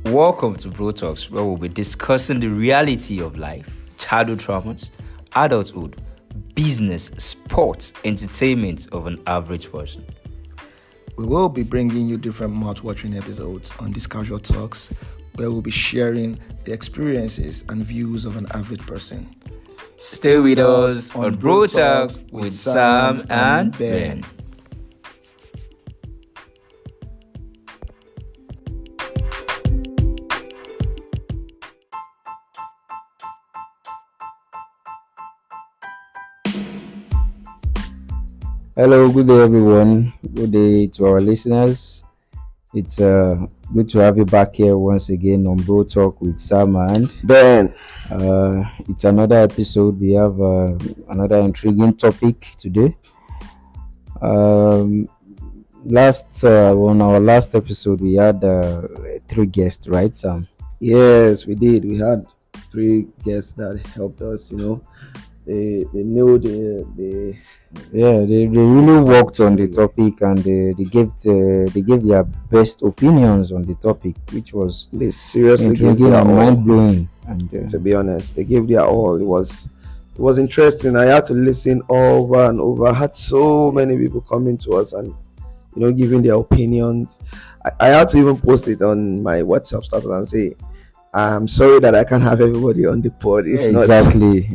Welcome to Bro Talks, where we'll be discussing the reality of life, childhood traumas, adulthood, business, sports, entertainment of an average person. We will be bringing you different mouth-watering episodes on these casual talks, where we'll be sharing the experiences and views of an average person. Stay with us on Bro Talks with Sam and Ben. Hello, good day, everyone. Good day to our listeners. It's good to have you back here once again on Bro Talk with Sam and Ben. It's another episode. We have another intriguing topic today. On our last episode, we had 3 guests, right, Sam? Yes, we did. We had 3 guests that helped us. They knew the They really worked on the topic, and they gave their best opinions on the topic, which was they seriously gave intriguing their and all. mind blowing. And To be honest, they gave their all. It was interesting. I had to listen over and over. I had so many people coming to us and giving their opinions. I had to even post it on my WhatsApp status and say, I'm sorry that I can't have everybody on the pod. If not,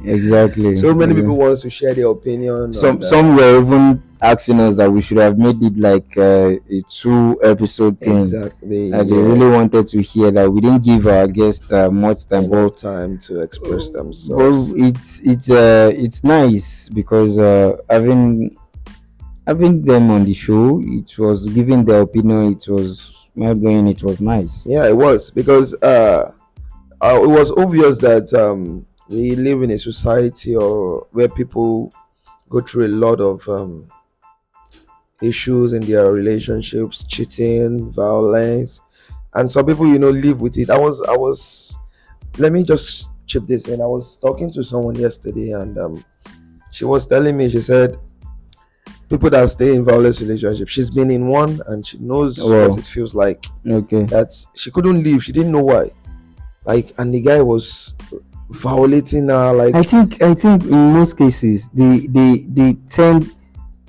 exactly. so many people want to share their opinion. Some were even asking us that we should have made it like a 2-episode thing. Exactly. They really wanted to hear that we didn't give our guests much time, enough time to express themselves. But it's nice because having them on the show, it was giving their opinion. It was mind blowing. It was nice. Yeah, it was because it was obvious that we live in a society where people go through a lot of issues in their relationships, cheating, violence, and some people live with it. Let me just chip this in. I was talking to someone yesterday, and she was telling me, she said people that stay in violent relationships, she's been in one and she knows what it feels like. Okay. That she couldn't leave, she didn't know why. And the guy was violating her. I think in most cases they tend,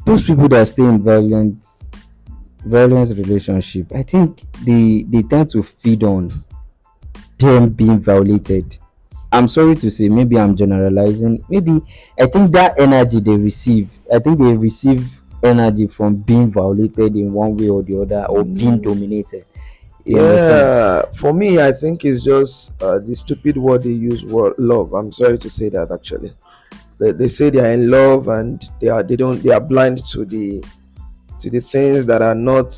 those people that stay in violent relationship, I think they tend to feed on them being violated. I'm sorry to say, maybe I'm generalizing. Maybe I think that energy they receive energy from being violated in one way or the other, or being dominated. For me, I think it's just the stupid word they use, word love. I'm sorry to say that. Actually, they say they are in love and they are blind to the things that are not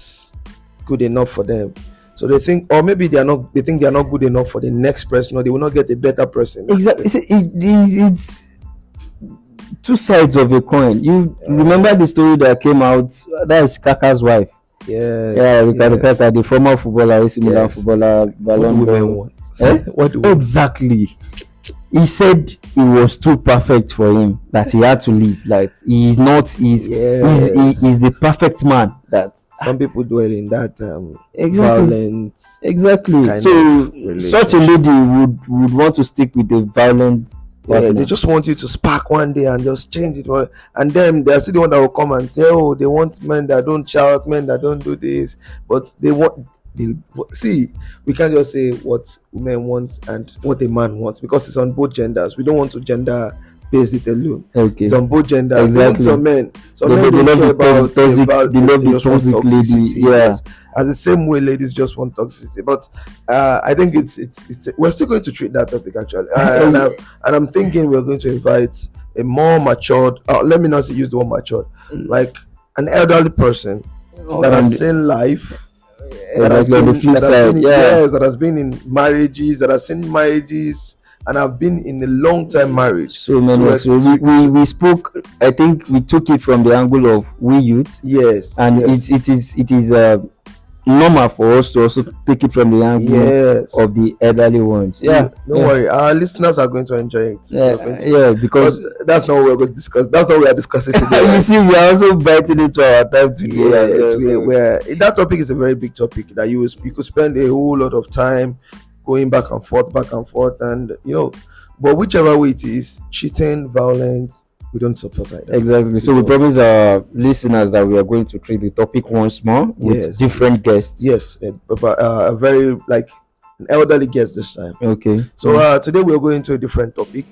good enough for them. So they think, or maybe they think they are not good enough for the next person, or they will not get a better person. Exactly. It's 2 sides of a coin. You remember the story that came out? That is Kaka's wife. Ricardo Kaka, the former footballer, AC Milan footballer, Ballon d'Or. Exactly. He said it was too perfect for him that he had to leave. Like he's the perfect man. That some people dwell in that violence. Exactly. So such a lady would want to stick with the violent. Yeah, they just want you to spark one day and just change it. And then they're still the one that will come and say, oh, they want men that don't shout, men that don't do this. But see, we can't just say what women want and what a man wants, because it's on both genders. We don't want to gender base it alone. Okay. It's on both genders. Exactly. Some men don't care about the toxic lady. Yeah. As the same way ladies just want toxicity. But I think it's we're still going to treat that topic actually. And I'm thinking we're going to invite a more matured, let me not use the word matured, like an elderly person that has seen life. That has been in marriages, that has seen marriages, and I've been in a long-time marriage. So many. So we spoke. I think we took it from the angle of we youth. Yes. And yes. It is normal for us to also take it from the angle of the elderly ones. Yeah, don't worry, our listeners are going to enjoy it. Yeah, because that's not what we're going to discuss. That's not what we are discussing today. You see, we are also biting into our time today. Yes, that topic is a very big topic that you could spend a whole lot of time going back and forth, and but whichever way it is, cheating, violence, we don't support that. Exactly. So we promise our listeners that we are going to treat the topic once more with different guests. Yes, a very an elderly guest this time. Okay. So today we're going to a different topic.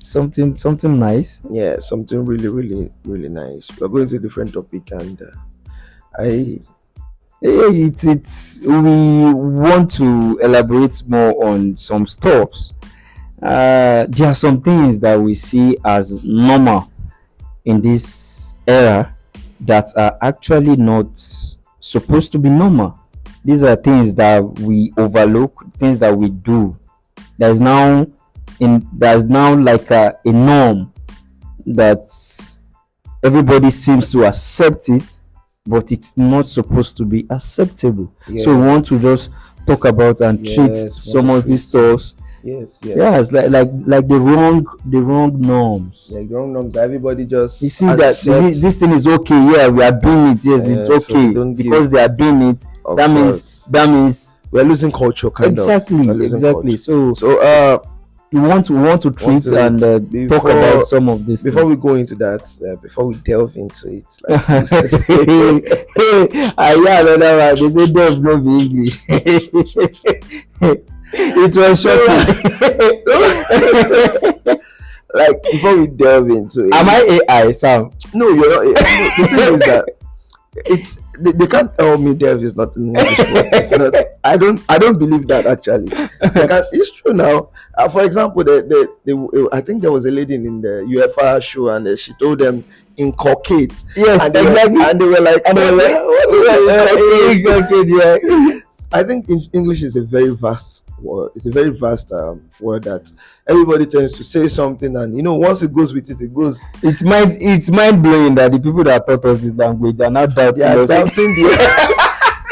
Something nice. Yeah, something really, really, really nice. We're going to a different topic, and we want to elaborate more on some stuffs. There are some things that we see as normal in this era that are actually not supposed to be normal. These are things that we overlook, things that we do. There's now like a norm that everybody seems to accept it, but it's not supposed to be acceptable. So we want to just talk about and treat some of these stuffs. Yes. It's like the wrong norms. Like wrong norms. Everybody just you see that this thing is okay. Yeah, we are doing it. Yes, it's okay because they are doing it. That means we're losing culture. Exactly. So we want to treat and talk about some of this. Before we go into that, before we delve into it, another one. They say delve no be English. It was shocking. Like before we delve into it, am I AI, Sam? No, you're not AI. The thing is that they can't tell me delve is not an English word. It's not. I don't believe that actually. It's true now. For example, I think there was a lady in the UEFA show, and she told them inculcate. Yes, and exactly. And they were like, inculcate. Yeah. I think English is a very vast word. It's a very vast word that everybody tends to say something, and once it goes with it, it goes. It's mind blowing that the people that taught us this language are not doubting us.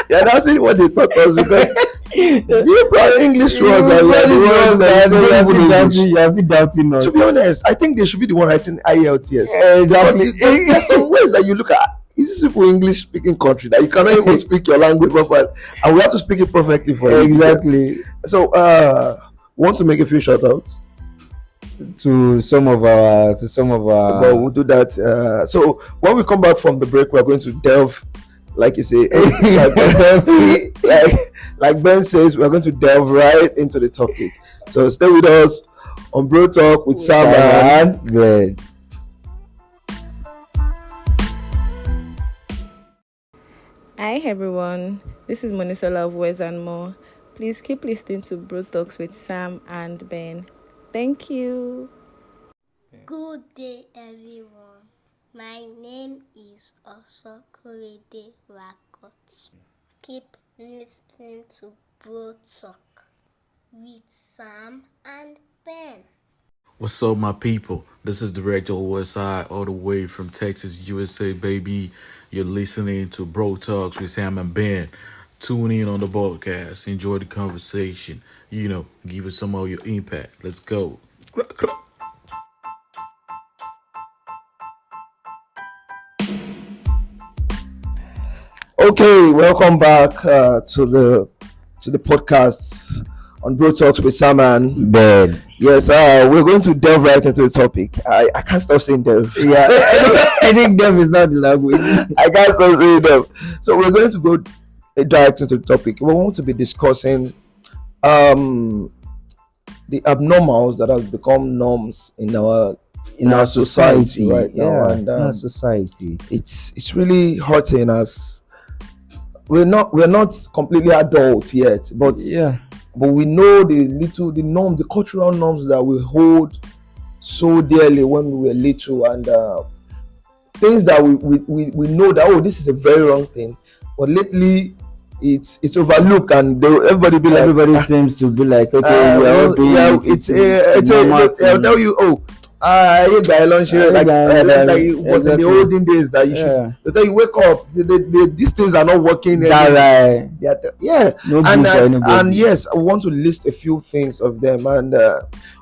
They're doubting what they taught us because you brought English to us and you are still doubting us. To be honest, I think they should be the one writing IELTS. Exactly. There's some ways that you look at. Is this people English speaking country that you cannot even speak your language properly, and we have to speak it perfectly for you? Exactly. So want to make a few shout outs to some of our but we'll do that. So when we come back from the break, we're going to delve, like you say, like Ben says, we're going to delve right into the topic. So stay with us on Bro Talk with Sam and Ben. Hi everyone, this is Monisola of Wes and More. Please keep listening to Bro Talks with Sam and Ben. Thank you. Good day everyone. My name is Osokorede Rakot. Keep listening to Bro Talk with Sam and Ben. What's up, my people? This is Director OSI all the way from Texas, USA, baby. You're listening to Bro Talks with Sam and Ben. Tune in on the podcast. Enjoy the conversation. Give us some of your impact. Let's go. Okay, welcome back to the podcast on Bro Talks with Sam and Ben. Yes, we're going to delve right into the topic. I can't stop saying delve. Yeah, I think delve is not the language. I can't stop saying delve. So we're going to go direct into the topic. We want to be discussing the abnormals that have become norms in our society right now, and in our society, it's really hurting us. We're not completely adult yet, but we know the norms, the cultural norms that we hold so dearly when we were little, and things that we know that this is a very wrong thing, but lately it's overlooked, and everybody seems to be like, okay, we are all doing I'll tell you, Like it was in the olden days that you should. They tell you wake up. These things are not working. Right. Yeah. No and yes, I want to list a few things of them and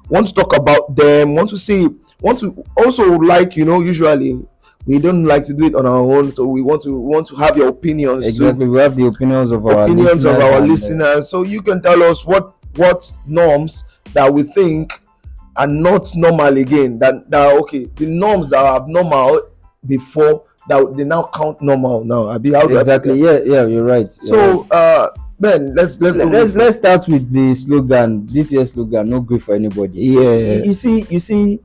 want to talk about them. Want to also like usually. We don't like to do it on our own, so we want to have your opinions. Exactly, we have the opinions of our listeners. So you can tell us what norms that we think are not normal again. That okay, the norms that are abnormal before that they now count normal now. Exactly. Yeah, you're right. So Ben, let's start with the slogan. This year's slogan: "No grief for anybody." Yeah. You see.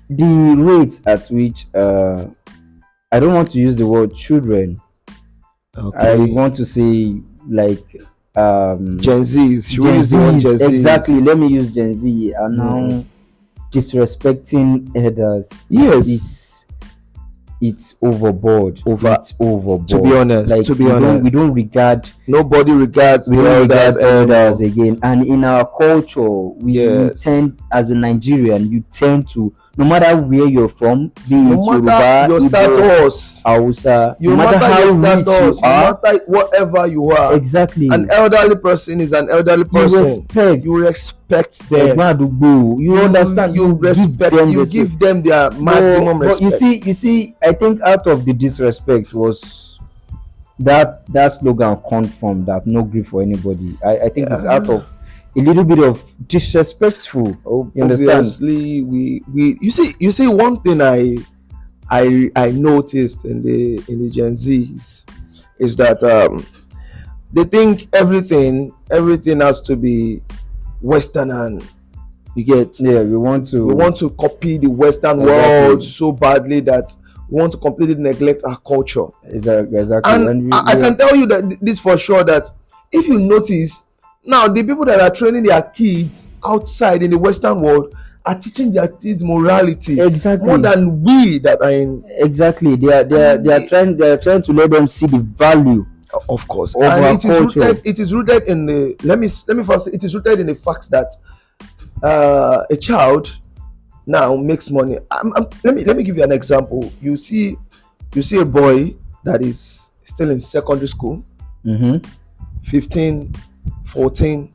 The rate at which I don't want to use the word children. Okay. I want to say like Gen Zs. Gen Zs. Exactly. Let me use Gen Z. Are now disrespecting elders. Yes. It's overboard. It's overboard. To be honest, we don't regard. Nobody regards elders again. And in our culture, we tend, as a Nigerian, you tend to, no matter where you're from, be it Yoruba, your status, Hausa, no matter how rich you are, no matter whatever you are, exactly. An elderly person is an elderly person. You respect them. You understand. You respect. You give them their maximum respect. But you see, I think out of the disrespect was that slogan comes from that no grief for anybody. I think it's out of a little bit of disrespectful. You understand? Obviously, we you see one thing I noticed in the Gen Zs is that they think everything has to be Western, and you get we want to copy the Western world so badly that we want to completely neglect our culture. Exactly. And I can tell you that this for sure, that if you notice now, the people that are training their kids outside in the Western world are teaching their kids morality. Exactly. More than we that are in. Exactly. They are trying to let them see the value. Of course. Of our culture. It is rooted in the. Let me first say, it is rooted in the fact that a child now makes money. Let me give you an example. You see a boy that is still in secondary school, 15, 14,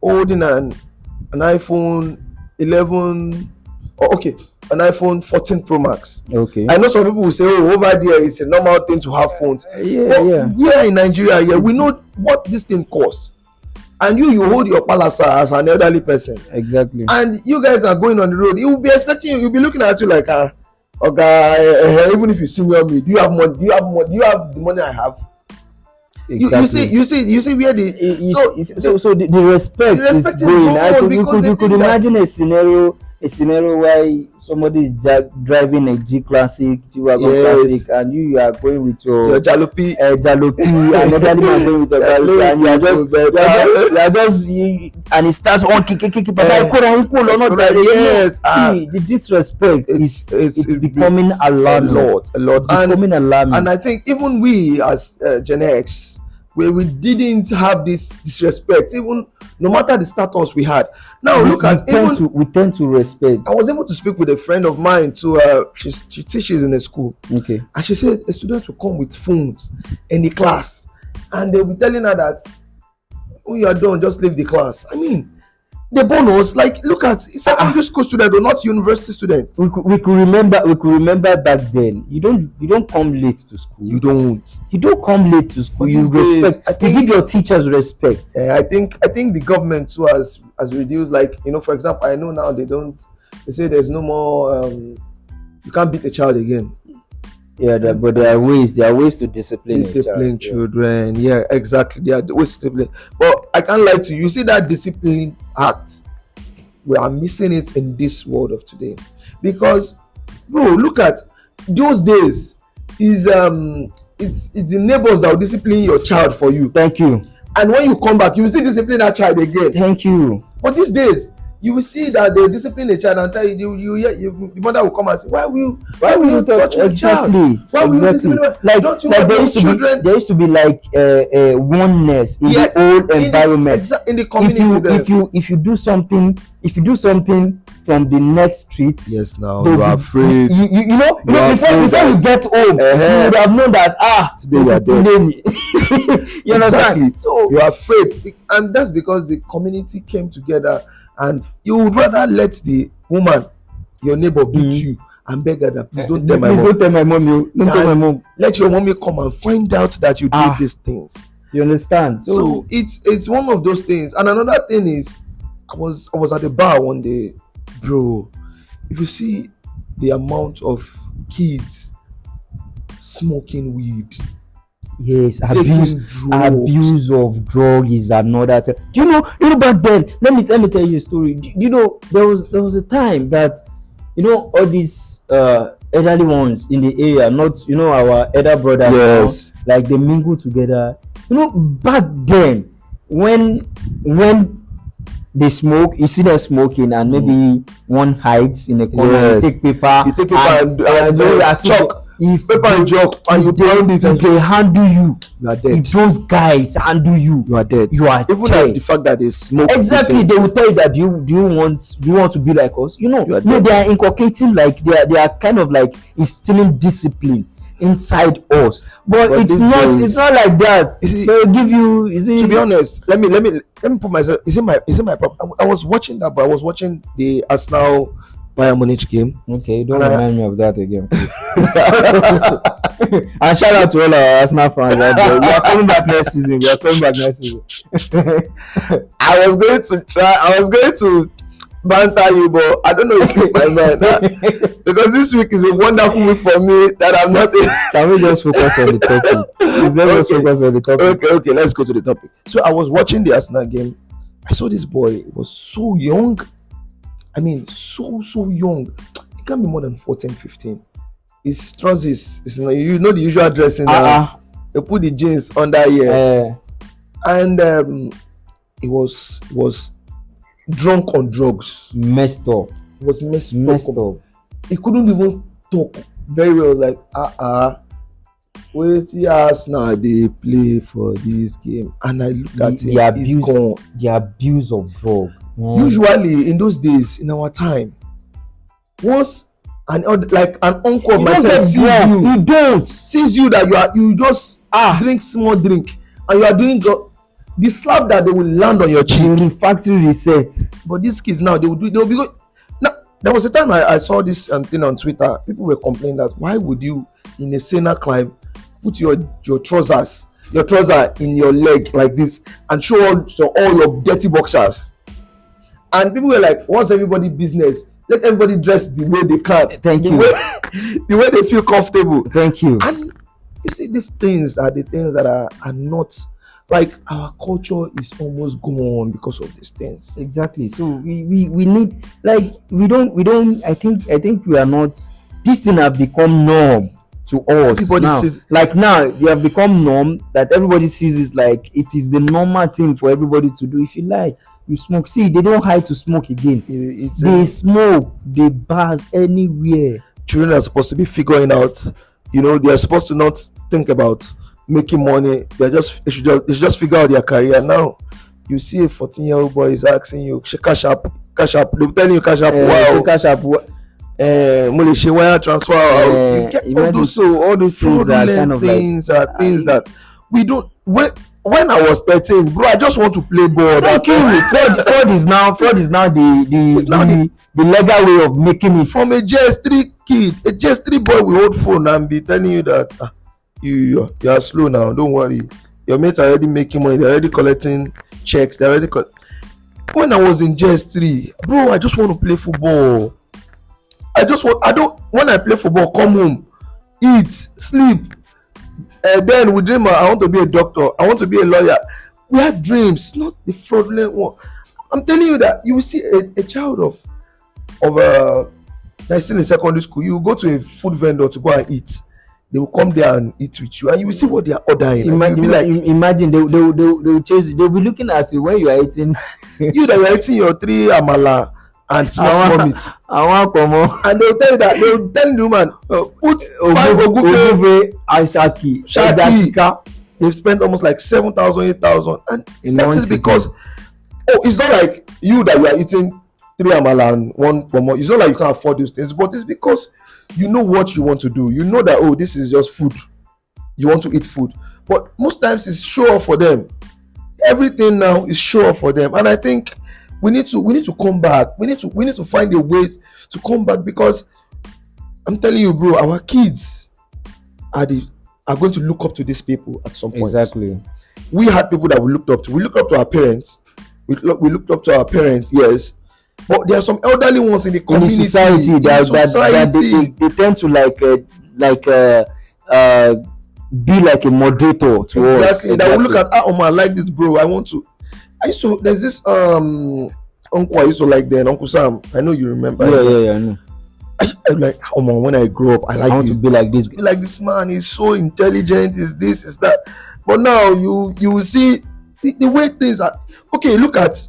holding an iPhone 11, an iPhone 14 Pro Max. Okay. I know some people will say, over there it's a normal thing to have phones. We are in Nigeria, we know what this thing costs. And you hold your palasa as an elderly person. Exactly. And you guys are going on the road. He will be expecting you. He'll be looking at you like, even if you senior me, do you have money? Do you have the money I have? Exactly. You see where the respect is going. We could imagine a scenario where somebody is driving a G Classic, G-Wagon Classic, and you are going with your jalopy, and another man going with your jalopy, and you are just and it starts on kick. Yes. See, the disrespect it's becoming alarming. A lot. Becoming alarming. And I think even we as Gen X, where we didn't have this disrespect, even no matter the status we had. Now we tend to respect. I was able to speak with a friend of mine too. She teaches in a school. Okay. And she said a student will come with phones in the class, and they'll be telling her that when you are done, just leave the class. I mean, the bonus, like, look at secondary school students, or not university students. We could remember back then. You don't come late to school. You don't come late to school. You respect. You give your teachers respect. I think the government too has reduced, like, for example, I know now they say there's no more you can't beat a child again. But there are ways to discipline children. Yeah, exactly. There are ways to discipline. But I can't lie to you. You see that discipline act, we are missing it in this world of today. Because, bro, look at those days. It's the neighbors that will discipline your child for you. Thank you. And when you come back, you will still discipline that child again. Thank you. But these days, you will see that they discipline a child and tell you the mother will come and say, why will you touch my child? Why will you discipline? There used to be like oneness in the whole environment. In the community. If you do something if you do something from the next street, yes, now you are afraid. You know, before you get home, you would have known that today you are dead. You understand? So you are afraid, and that's because the community came together, and you would rather let the woman, your neighbor, beat you and beg her that please don't tell my mom. Don't tell my mom. Don't tell my mom. Let your mommy come and find out that you did these things. You understand? So it's one of those things. And another thing is, I was at the bar one day, bro. If you see the amount of kids smoking weed, yes, abuse of drug is another thing. Do you know back then? Let me tell you a story. Do you know there was a time that, you know, all these elderly ones in the area, not, you know, our elder brothers, yes, you know, like they mingle together. You know, back then when they smoke, you see them smoking, and maybe one hides in a corner, yes, you take paper and chalk. If paper and chalk, and you pound it, and they handle you are dead. If those guys handle you, you are dead. You are even dead. Like the fact that they smoke, exactly, they will tell you that do you want to be like us? You know, they are inculcating, like they are kind of like instilling discipline inside us, but it's not like that. They'll give you, to be honest, let me put myself, is it my problem? I was watching that, but I was watching the Arsenal Bayern Munich game. Okay, don't remind me of that again, please. And shout out to all our Arsenal fans out there. We are coming back next season. I was going to banter you, but I don't know if it's my mind because this week is a wonderful week for me that I'm not. Can we just focus on the topic? Please, let's focus on the topic. Okay, let's go to the topic. So I was watching the Arsenal game. I saw this boy. He was so young. I mean, so young. He can't be more than 14, 15. His trousers, you know, the usual dressing. They put the jeans under here, and he was drunk on drugs. Messed up. He was messed up. He couldn't even talk very well. Like wait, yes, now they play for this game, and I looked at the abuse of drug. Usually in those days, in our time, once an uncle of myself sees you that you just drink small drink, and you are doing the slap that they will land on your cheek. The factory reset. But these kids now, they will be good. Now, there was a time I saw this thing on Twitter. People were complaining that why would you, in a saner climb, put your trouser in your leg like this and show all your dirty boxers? And people were like, what's everybody business? Let everybody dress the way they can. Thank you. The way they feel comfortable. Thank you. And you see, these things are the things that are not, like, our culture is almost gone because of these things. Exactly. So we need, like, we don't I think we are not, this thing have become norm to us. Everybody sees, like, now they have become norm that everybody sees it like it is the normal thing for everybody to do. If you like, you smoke. See, they don't hide to smoke again. They smoke, they bars anywhere. Children are supposed to be figuring out, you know, they are supposed to not think about making money. They should just figure out their career. Now you see a 14-year-old boy is asking you cash up, they're telling you cash up, cash up, wire transfer, you get all those things are kind of things that we don't. When I was 13, bro, I just want to play ball. Fraud is now the legal way of making it. From a JS3 kid, a JS3 boy will hold phone and be telling you that you are slow now, don't worry. Your mates are already making money, they're already collecting checks, when I was in JS3, bro, I just want to play football. When I play football, come home, eat, sleep. Then we dream, I want to be a doctor, I want to be a lawyer. We have dreams, not the fraudulent one. I'm telling you that you will see a child of that's still in secondary school. You will go to a food vendor to go and eat. They will come there and eat with you, and you will see what they are ordering. Imagine they will chase you. They'll be looking at you when you are eating. You that you are eating your 3 amala and small meat. And they will tell you that, they will tell the woman, put 5 ogufe and shaki. They've spent almost like 7,000, 8,000, and that is because it's not like you that you are eating three amala and one pomo. It's not like you can't afford those things, but it's because you know what you want to do. You know that, oh, this is just food. You want to eat food. But most times it's show off for them. Everything now is show off for them. And I think we need to come back. We need to find a way to come back, because I'm telling you, bro, our kids are going to look up to these people at some point. Exactly. We had people that we looked up to. We looked up to our parents. We looked up to our parents, yes. But there are some elderly ones in the community, in the society, they tend to be like a moderator to us. Exactly. That will look at, oh man, I like this, bro. There's this uncle I used to like then, Uncle Sam. I know you remember. Yeah, I know. I'm like, oh man, when I grow up, I want to be like this. Like this man, he's so intelligent, is this, is that. But now you will see the way things are. Okay, look at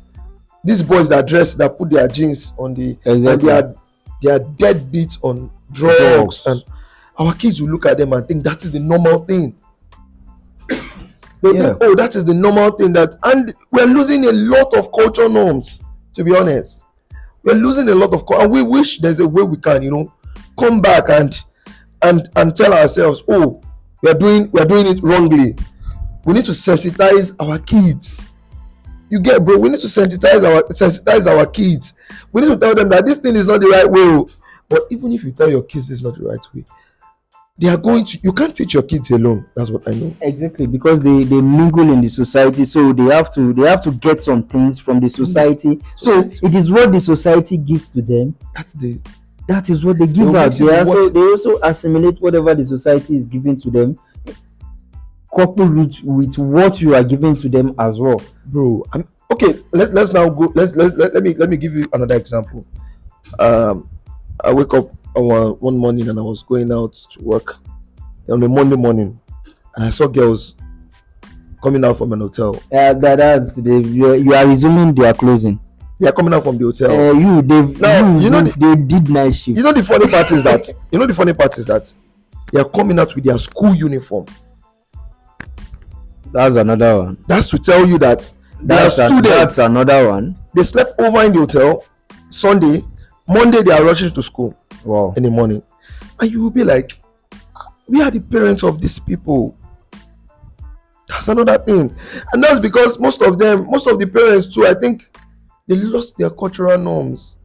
these boys that put their jeans on the, exactly. And they are dead beats on drugs, and our kids will look at them and think that is the normal thing. They think, oh, that is the normal thing, and we're losing a lot of culture norms, to be honest. We're losing a lot of and we wish there's a way we can, come back and tell ourselves, oh, we're doing it wrongly. We need to sensitize our kids. You get, bro? We need to sensitize our kids. We need to tell them that this thing is not the right way. But even if you tell your kids it's not the right way, they are going to. You can't teach your kids alone. That's what I know. Exactly, because they mingle in the society, so they have to get some things from the society. So it is what the society gives to them. That is what they give out. They also assimilate whatever the society is giving to them, coupled with what you are giving to them as well, bro. Okay. Let's now go. Let me give you another example. I wake up one morning and I was going out to work on a Monday morning, and I saw girls coming out from an hotel. You are resuming their closing. They are coming out from the hotel. They did night shift. The funny part is that they are coming out with their school uniform. That's another one. That's to tell you that that's another one. They slept over in the hotel Sunday. Monday they are rushing to school. Wow. In the morning. And you will be like, we are the parents of these people. That's another thing. And that's because most of the parents too, I think they lost their cultural norms.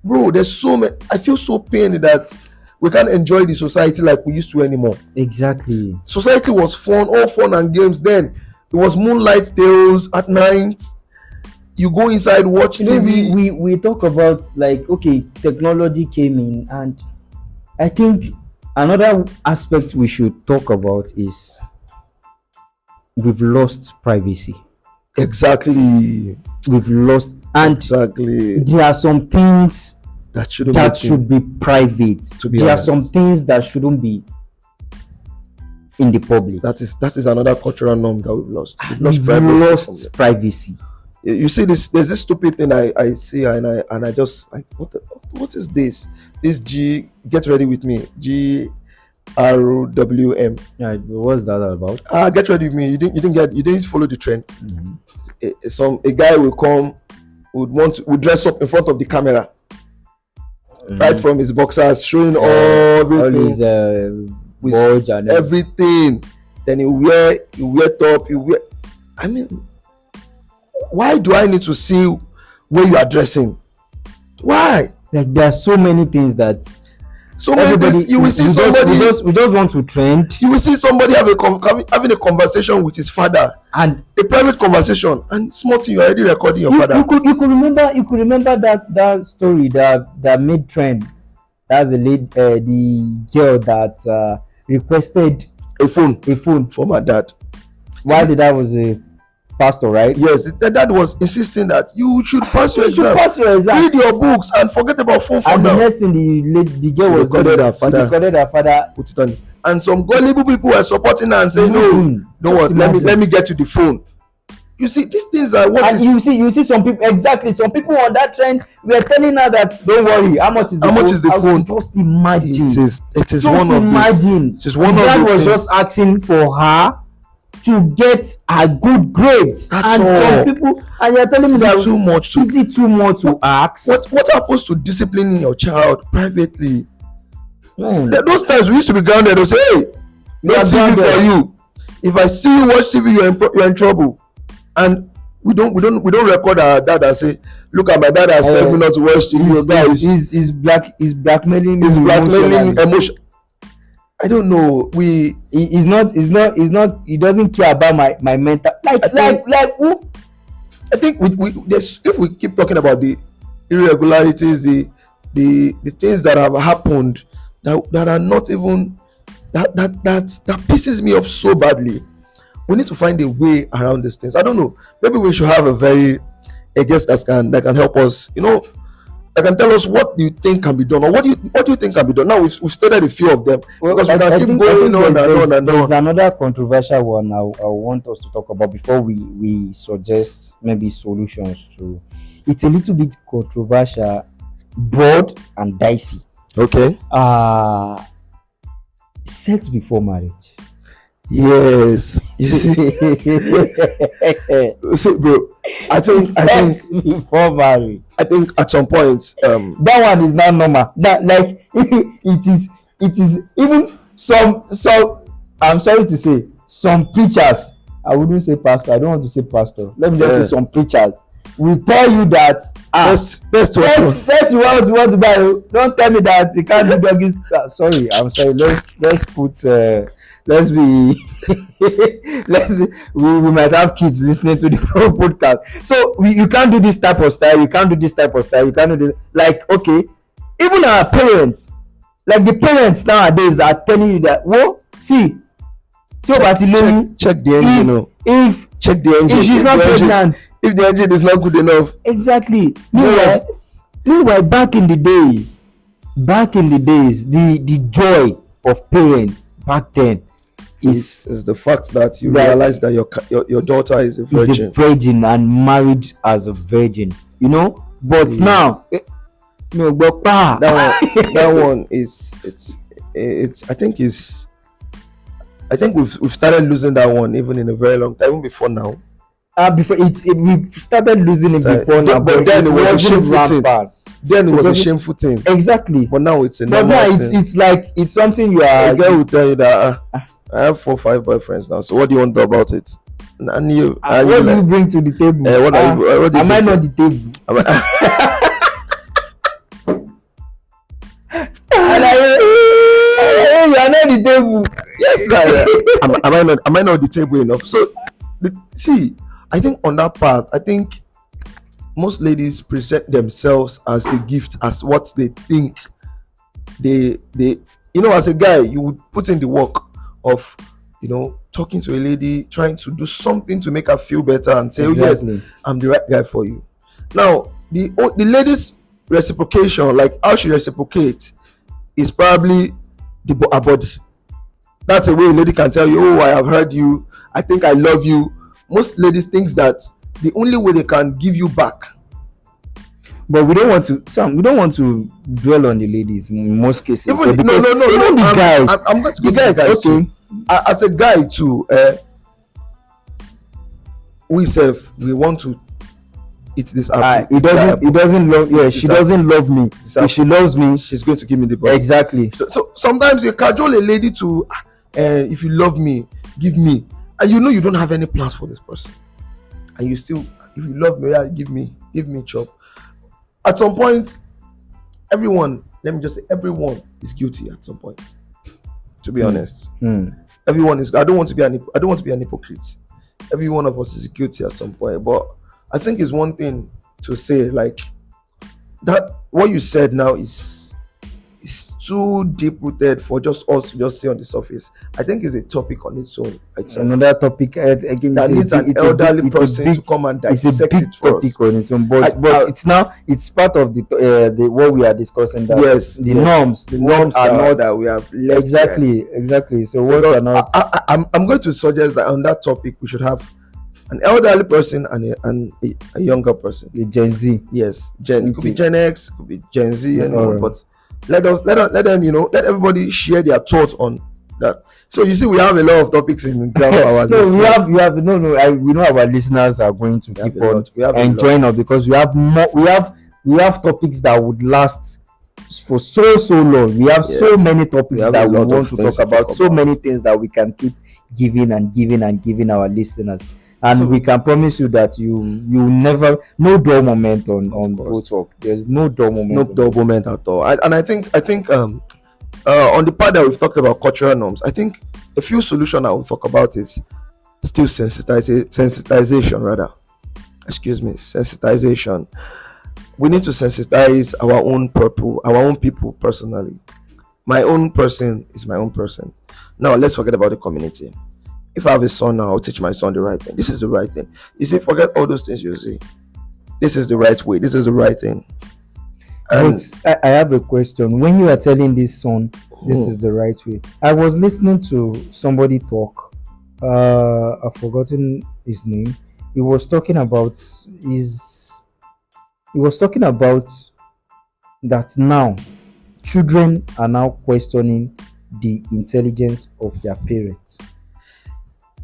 Bro, there's so many. I feel so pained that we can't enjoy the society like we used to anymore. Exactly. Society was fun, all fun and games then. It was moonlight tales at night. You go inside, watch TV. We talk about, like, okay, technology came in, and I think another aspect we should talk about is we've lost privacy. Exactly. We've lost, and exactly. There are some things that should be private. There are some things that shouldn't be in the public. That is another cultural norm that we've lost. We've lost privacy. You see this. There's this stupid thing I see, and I just like, what is this? This G, get ready with me. GRWM. Yeah, what's that about? Get ready with me. You didn't follow the trend. Mm-hmm. A guy will come, would dress up in front of the camera, right from his boxers, showing everything, all his bulge and everything. Then you wear top. I mean, why do I need to see where you are dressing? Why? Like, there are so many things that you will see somebody. We just want to trend. You will see somebody having a conversation with his father, and a private conversation, and small thing, you are already recording your father. You could remember that story that made trend. That's the girl that requested a phone from her dad. Why the dad was a pastor, right? Yes, the dad was insisting that you should pass your exam. Read your books and forget about phone for now. And the next thing the girl was recorded her father. Put it on. And some gullible people were supporting her and saying, "No, don't worry, let me get you the phone." You see, these things are what. And you see some people, exactly. Some people on that trend were telling her that, don't worry, how much is the phone? Just imagine. It is one of the. Just imagine. It is one of the. Dad was just asking for her to get a good grades. That's and all. some people, and you're telling me Is that it too much to is it too much to ask? what happens to disciplining your child privately? Man, Those times we used to be grounded. They'll say, hey, You are no TV grounded. for you. If I see you watch TV, you're in trouble. And we don't record our dad and say, look at my dad has told me not to watch TV. Your guy he's blackmailing. is blackmailing emotionally. emotion. I don't know. He's not. He doesn't care about my mental. Like who? I think if we keep talking about the irregularities, the things that have happened that are not even that pisses me off so badly. We need to find a way around these things. I don't know. Maybe we should have a guest that can help us. That can tell us what you think can be done, or what do you think can be done. Now we've stated a few of them, because we can keep going on and on and There's on. another controversial one I want us to talk about before we suggest maybe solutions to. It's a little bit controversial, broad and dicey. Okay. Sex before marriage. Yes. You see, bro. I think Before marriage. I think at some point, that one is not normal. That like it is even some. I'm sorry to say, some preachers. I wouldn't say pastor. I don't want to say pastor. Let me just say some preachers will tell you that that's you want to buy. Don't tell me that you can't do doggy. Sorry, I'm sorry. Let's put. Let's be. We might have kids listening to the podcast. So you can't do this type of style. You can't do this type of style. You can't do this. Like, okay, even our parents, like the parents nowadays are telling you that, well, see, check the engine. Check the engine. If she's not pregnant, if the engine is not good enough. Exactly. Meanwhile, back in the days, the joy of parents back then is the fact that you realize that your daughter is a virgin and married as a virgin. But now, that one is I think we've started losing that one even in a very long time, even before now. We started losing it before now, but then it was a shameful thing. Then it was a shameful thing. Exactly. But now it's a normal thing. It's like it's something you are. A girl will tell you that I have 4 or 5 boyfriends now. So what do you want to do about it? And you, what do you bring to the table? Am I not the table? You are not the table. Yes, am I not the table enough? So see, I think on that part, I think most ladies present themselves as a gift, as what they think they as a guy, you would put in the work of talking to a lady, trying to do something to make her feel better and say, exactly. Oh yes, I'm the right guy for you. Now the lady's reciprocation, like how she reciprocates, is probably her body. That's a way a lady can tell you, oh, I have heard you, I think I love you. Most ladies think that the only way they can give you back. But we don't want to dwell on the ladies in most cases. Even the guys. I'm going to the guys. Okay. As a guy too, we want to eat this apple. He doesn't love. Yeah, she doesn't love me. If she loves me, she's going to give me the ball. Exactly. So sometimes you cajole a lady to, if you love me, give me, and you don't have any plans for this person, and you still, if you love me, give me chop. At some point, everyone is guilty at some point. To be honest, everyone is. I don't want to be an hypocrite. Every one of us is guilty at some point. But I think it's one thing to say, like, that what you said now is too deep rooted for just us to just see on the surface. I think it's a topic on its own. It's another topic again. That needs an elderly person to come and dissect it for us. It's a big topic on its own, but it's part of the what we are discussing. That yes, the norms are not that we have left exactly. So what are not? I'm going to suggest that on that topic we should have an elderly person and a younger person. The Gen Z. Yes, it could be Gen X, it could be Gen Z, but let them let everybody share their thoughts on That so you see, we have a lot of topics in ground for our No, we listeners. have no. We know our listeners are going to We have keep a on lot. We have a enjoying us because we have more. We have topics that would last for so long. We have so Yes. many We topics have that a we lot of want to things talk to talk about. So about. many things that we can keep giving and giving and giving our listeners. And So- we can promise you that you never no dull moment on Bro course. Talk. There's no dull moment. No on dull moment at all. And I think on the part that we've talked about cultural norms, I think a few solutions I will talk about is still sensitization rather. Excuse me, sensitization. We need to sensitize our own people personally. My own person is my own person. Now let's forget about the community. If I have a son now, I'll teach my son the right thing. This is the right thing. You see, forget all those things you see. This is the right way. This is the right thing. And But I have a question. When you are telling this son this is the right way, I was listening to somebody talk. I've forgotten his name. He was talking about his. He was talking about that now children are now questioning the intelligence of their parents.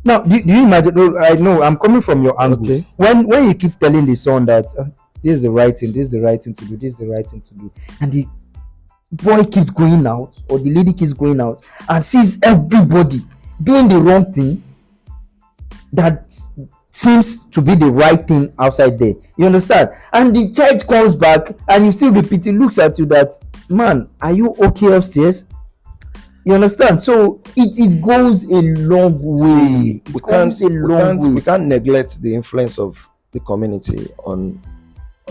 Now, do you imagine? No, I know I'm coming from your angle. Okay. When you keep telling the son that this is the right thing, this is the right thing to do, this is the right thing to do, and the boy keeps going out or the lady keeps going out and sees everybody doing the wrong thing that seems to be the right thing outside there. You understand? And the child comes back and you still repeat it, looks at you that, man, are you okay upstairs? You understand? So it goes a long way. It goes a long way. we can't neglect the influence of the community on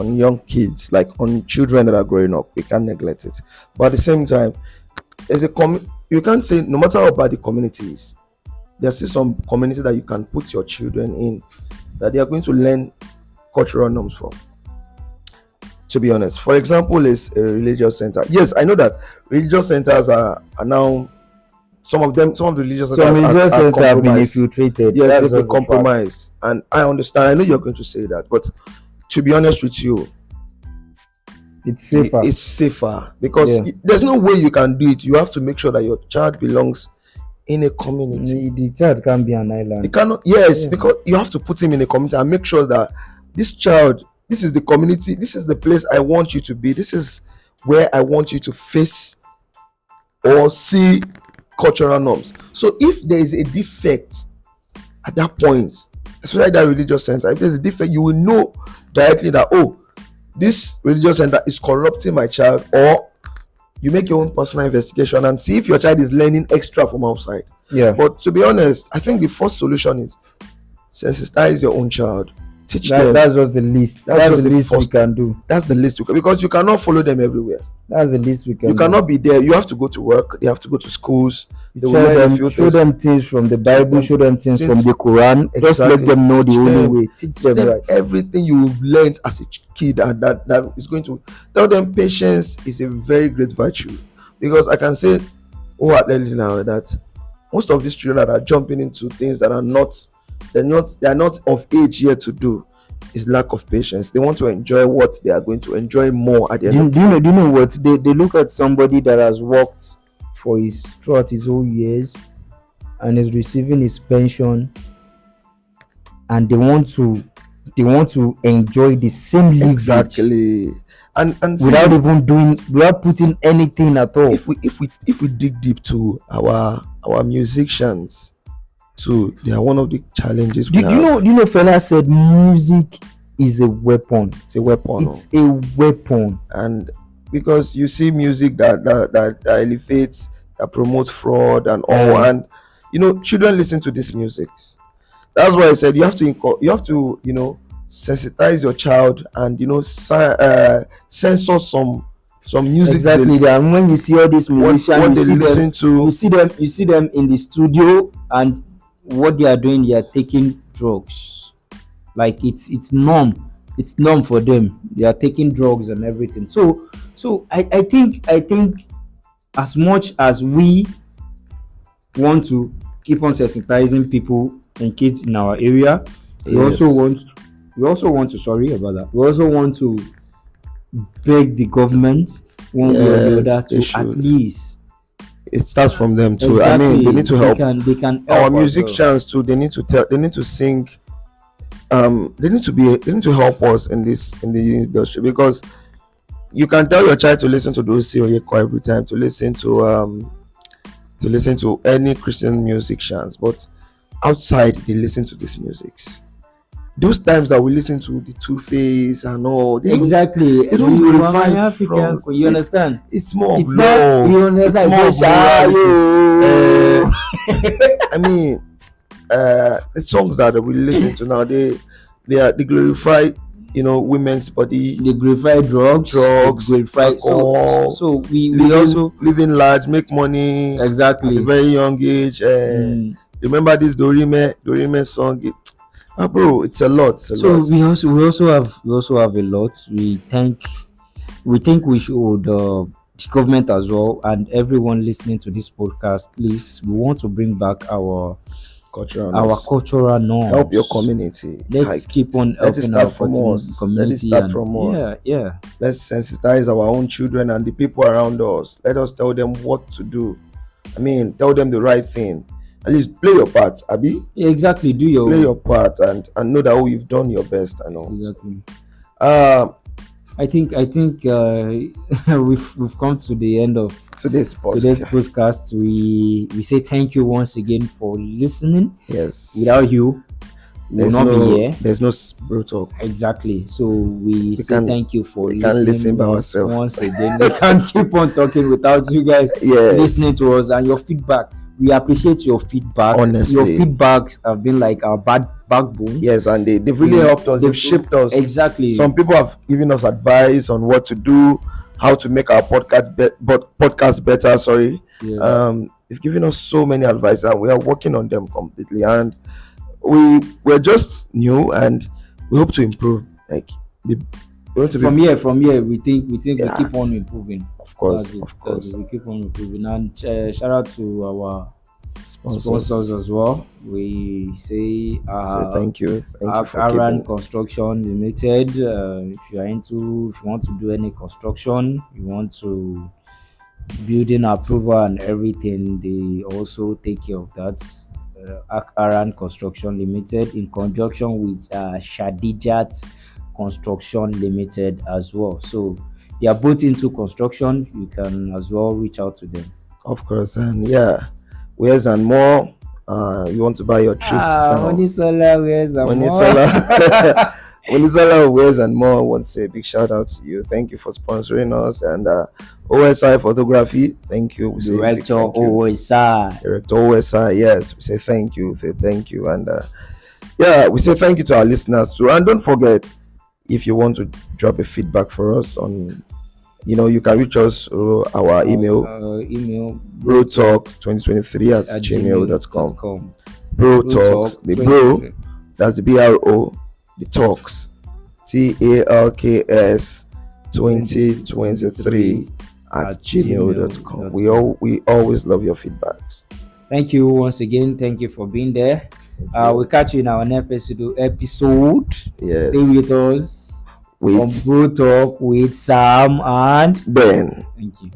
young kids, like on children that are growing up. We can't neglect it. But at the same time, you can't say no matter how bad the community is, there's still some community that you can put your children in that they are going to learn cultural norms from. To be honest, for example, is a religious center. Yes, I know that religious centers are now some of the religious centers Some religious are centers have been compromised. infiltrated. Yes, That's they've just been the fact. compromised, and I understand. I know you're going to say that, but to be honest with you, It's safer. it's safer because Yeah. there's no way you can do it. You have to make sure that your child belongs in a community. The child can't be an island. You cannot, yes, Yeah. because you have to put him in a community and make sure that this child, this is the community, this is the place I want you to be, this is where I want you to face or see cultural norms. So if there is a defect at that point, especially that religious center, if there's a defect, you will know directly that, oh, this religious center is corrupting my child, or you make your own personal investigation and see if your child is learning extra from outside. Yeah. But to be honest, I think the first solution is sensitize your own child. Teach them. That's just the least. That's That's just the the least we first- can do. That's the least because you cannot follow them everywhere. That's the least we can You do. cannot be there. You have to go to work. They have to go to schools. They will learn a few Show things. them things from the Bible, show them things things- from the Quran. Just let Exactly. them know the Teach only them. way. Teach Teach them them right. everything you've learned as a kid, and that is going to tell them patience is a very great virtue. Because I can say wholeheartedly now that most of these children that are jumping into things that are they're not of age yet to do is lack of patience. They want to enjoy what they are going to enjoy more at the end. Do you know what? They look at somebody that has worked throughout his whole years and is receiving his pension, and they want to enjoy the same living Exactly. And see, without putting anything at all. if we dig deep to our musicians too, they are one of the challenges we Do have. you know fella said music is a weapon. It's a weapon. It's a weapon. And because you see music that elevates, that promotes fraud and all, and children listen to these musics. That's why I said you have to sensitize your child and censor some music. Exactly. And when you see all these musicians, what you they see listen them. to. You see them in the studio, and what they are doing, they are taking drugs. Like it's norm. It's norm for them. They are taking drugs and everything. So I think as much as we want to keep on sensitizing people and kids in our area, we Yes. also want to sorry about that. We also want to beg the government one way or the Yes, other they to should. at least it starts from them too. Exactly. I mean, they need to help. They can Our help musicians too. They need to tell. They need to sing. They need to be. They need to help us in the industry, because you can tell your child to listen to those Oyeko every time, to listen to any Christian musicians, but outside they listen to these musics. Those times that we listen to the Two-Face and all, they exactly. They don't glorify African. from, You understand? It's more of It's love. not. You understand? It's more of It's I mean, the songs that we listen to now, they glorify, women's body. they glorify drugs. They glorify alcohol. So we also living large, make money exactly at a very young age. Remember this Dorime song? Bro, it's a lot. So we also have a lot. We think we should the government as well, and everyone listening to this podcast, please, we want to bring back our cultural norms. Help your community. Let's keep on helping our community. Let it start from us. Yeah. Let's sensitize our own children and the people around us. Let us tell them what to do. I mean, tell them the right thing. At least play your part, Abi. Yeah, exactly. Play your part and know that you've done your best. I know. Exactly. I think we've come to the end of today's podcast. We say thank you once again for listening. Yes. Without you, we will not be here. There's no Bro Talk. Exactly. So we say thank you for listening. We can't listen by ourselves. Once again, we can't keep on talking without you guys listening to us and your feedback. We appreciate your feedback. Honestly, your feedbacks have been like our backbone. Yes, and they've really helped us. They've shaped us. Exactly. Some people have given us advice on what to do, how to make our podcast better. Sorry. Yeah. They've given us so many advice, and we are working on them completely. And we're just new, and we hope to improve. From here, we think we keep on improving. Of course. We keep on improving. And shout out to our sponsors as well. We say thank you. Aran Construction Limited. If you want to do any construction, you want to building approval and everything, they also take care of that. Aran Construction Limited, in conjunction with Shadijat Construction Limited as well. So they are both into construction. You can as well reach out to them. Of course, and Wares and More. You want to buy your trips? Monisola Wares and More. Monisola Wares and More wants to say a big shout out to you. Thank you for sponsoring us, and OSI Photography. Thank you. Director OSI. Yes, we say thank you. And we say thank you to our listeners too. And don't forget, if you want to drop a feedback for us on, you can reach us through our email brotalks2023@gmail.com. Brotalks, the bro, that's the BRO, the talks, TALKS 2023@gmail.com. We always love your feedbacks. Thank you once again. Thank you for being there. We'll catch you in our next episode. Yes. Stay with us on Bro Talk with Sam and Ben. Thank you.